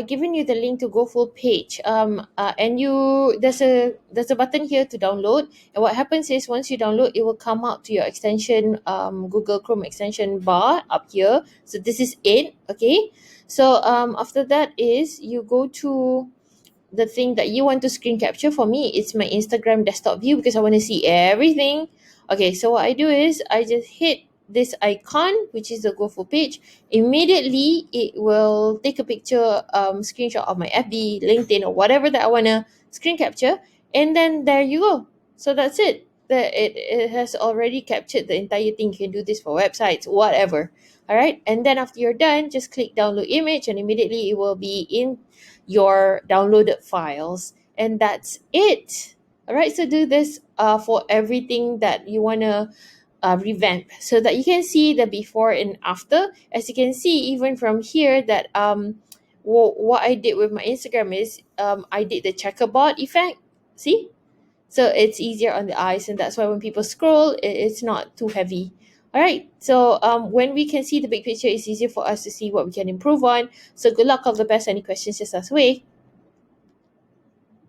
given you the link to go full page, and there's a button here to download. And what happens is once you download, it will come out to your extension, Google Chrome extension bar up here. So this is it. Okay, so after that is you go to the thing that you want to screen capture. For me, it's my Instagram desktop view because I want to see everything. Okay, so what I do is I just hit this icon, which is the go full page. Immediately it will take a picture, screenshot of my FB, LinkedIn, or whatever that I want to screen capture, and then there you go. So that's it. It has already captured the entire thing. You can do this for websites, whatever. All right, and then after you're done, just click download image, and immediately it will be in your downloaded files, and that's it. All right, so do this for everything that you want to revamp, so that you can see the before and after. As you can see, even from here, that what I did with my Instagram is I did the checkerboard effect. See, so it's easier on the eyes, and that's why when people scroll, it's not too heavy. All right, so when we can see the big picture, it's easier for us to see what we can improve on. So good luck, all the best. Any questions, just ask away.